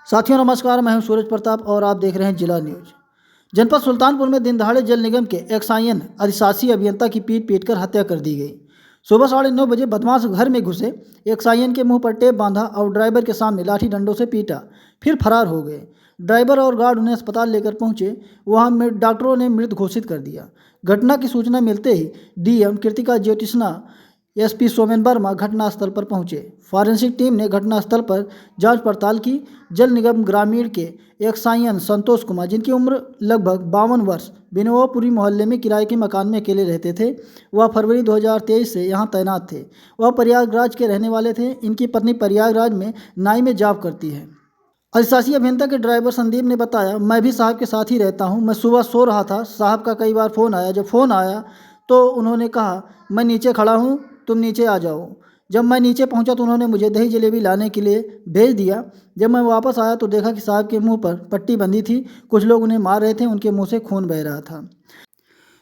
साथियों नमस्कार, मैं हूं सूरज प्रताप और आप देख रहे हैं जिला न्यूज। जनपद सुल्तानपुर में दिन दहाड़े जल निगम के एक्साइएन अधिशासी अभियंता की पीट पीट कर हत्या कर दी गई। सुबह 9:30 बजे बदमाश घर में घुसे, एक्साइएन के मुंह पर टेप बांधा और ड्राइवर के सामने लाठी डंडों से पीटा, फिर फरार हो गए। ड्राइवर और गार्ड उन्हें अस्पताल लेकर पहुंचे, वहां डॉक्टरों ने मृत घोषित कर दिया। घटना की सूचना मिलते ही डीएम कृतिका ज्योतिष्ना, एसपी सोमेन वर्मा घटनास्थल पर पहुंचे। फॉरेंसिक टीम ने घटनास्थल पर जांच पड़ताल की। जल निगम ग्रामीण के एक्साइएन संतोष कुमार, जिनकी उम्र लगभग 52 वर्ष, बिनोवापुरी मोहल्ले में किराए के मकान में अकेले रहते थे। वह फरवरी 2023 से यहां तैनात थे। वह प्रयागराज के रहने वाले थे। इनकी पत्नी प्रयागराज में नाई में जॉब करती है। अधिशासी अभियंता के ड्राइवर संदीप ने बताया, मैं भी साहब के साथ ही रहता हूं। मैं सुबह सो रहा था, साहब का कई बार फ़ोन आया। जब फ़ोन आया तो उन्होंने कहा, मैं नीचे खड़ा हूं, तुम नीचे आ जाओ। जब मैं नीचे पहुंचा तो उन्होंने मुझे दही जलेबी लाने के लिए भेज दिया। जब मैं वापस आया तो देखा कि साहब के मुंह पर पट्टी बंधी थी। कुछ लोग उन्हें मार रहे थे, उनके मुंह से खून बह रहा था।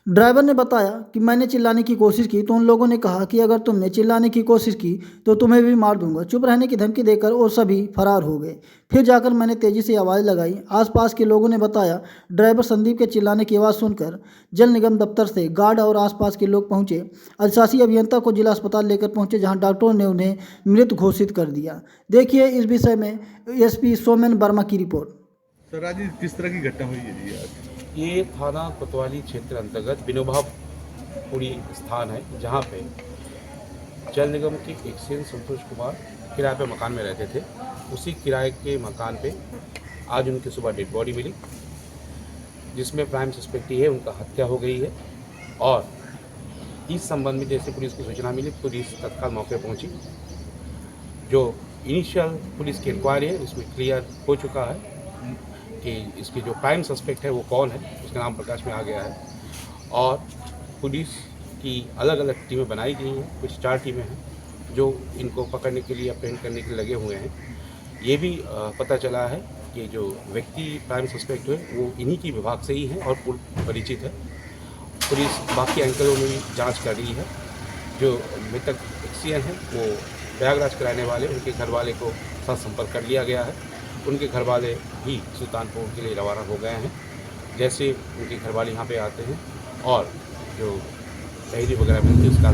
ड्राइवर ने बताया कि मैंने चिल्लाने की कोशिश की तो उन लोगों ने कहा कि अगर तुमने चिल्लाने की कोशिश की तो तुम्हें भी मार दूंगा। चुप रहने की धमकी देकर वो सभी फरार हो गए। फिर जाकर मैंने तेज़ी से आवाज़ लगाई। आसपास के लोगों ने बताया, ड्राइवर संदीप के चिल्लाने की आवाज़ सुनकर जल निगम दफ्तर से गार्ड और आसपास के लोग पहुंचे। अधिशासी अभियंता को जिला अस्पताल लेकर पहुंचे, जहां डॉक्टरों ने उन्हें मृत घोषित कर दिया। देखिए इस विषय में एसपी सोमेन वर्मा की रिपोर्ट। सर आज किस तरह की घटना हुई है जी आज? ये थाना कोतवाली क्षेत्र अंतर्गत बिनोभापुरी स्थान है, जहाँ पे जल निगम के एक्साइएन संतोष कुमार किराए पे मकान में रहते थे। उसी किराए के मकान पे आज उनकी सुबह डेड बॉडी मिली, जिसमें प्राइम सस्पेक्ट है उनका हत्या हो गई है। और इस संबंध में जैसे पुलिस को सूचना मिली, पुलिस तत्काल मौके पहुंची। जो इनिशियल पुलिस की इंक्वायरी है उसमें क्लियर हो चुका है कि इसकी जो प्राइम सस्पेक्ट है वो कौन है, उसका नाम प्रकाश में आ गया है। और पुलिस की अलग अलग टीमें बनाई गई हैं, कुछ 4 टीमें हैं जो इनको पकड़ने के लिए, अप्रेंड करने के लिए लगे हुए हैं। ये भी पता चला है कि जो व्यक्ति प्राइम सस्पेक्ट है वो इन्हीं की विभाग से ही है और परिचित है। पुलिस बाकी एंकरों में भी जाँच कर रही है। जो मृतक एक्साइएन है वो प्रयागराज के रहने वाले, उनके घर वाले को साथ संपर्क कर लिया गया है। उनके घर वाले भी सुल्तानपुर के लिए रवाना हो गए हैं। जैसे उनके घर वाले यहाँ पे आते हैं और जो तहरीर वगैरह मिलती है उसका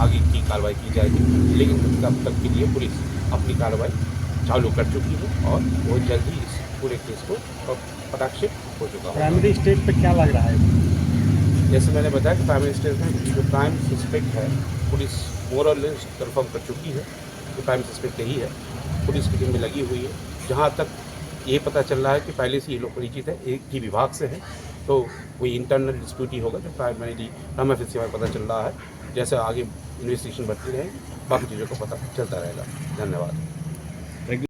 आगे की कार्रवाई की जाएगी। लेकिन तब तक के लिए पुलिस अपनी कार्रवाई चालू कर चुकी है और बहुत जल्द ही इस पूरे केस को पटाक्षित हो चुका है। प्राइमरी स्टेज पे क्या लग रहा है? जैसे मैंने बताया कि प्राइमरी स्टेज में जो प्राइम सस्पेक्ट है पुलिस मोर और लेस कन्फर्म कर चुकी है कि प्राइम सस्पेक्ट यही है। पुलिस की टीम में लगी हुई है। जहाँ तक ये पता चल रहा है कि पहले से ये लोग परिचित है, एक ही विभाग से है, तो कोई इंटरनल डिस्प्यूट ही होगा जो प्राइमरी से पता चल रहा है। जैसे आगे इन्वेस्टिगेशन बढ़ती रहेगी, बाकी चीज़ों को पता चलता रहेगा। धन्यवाद।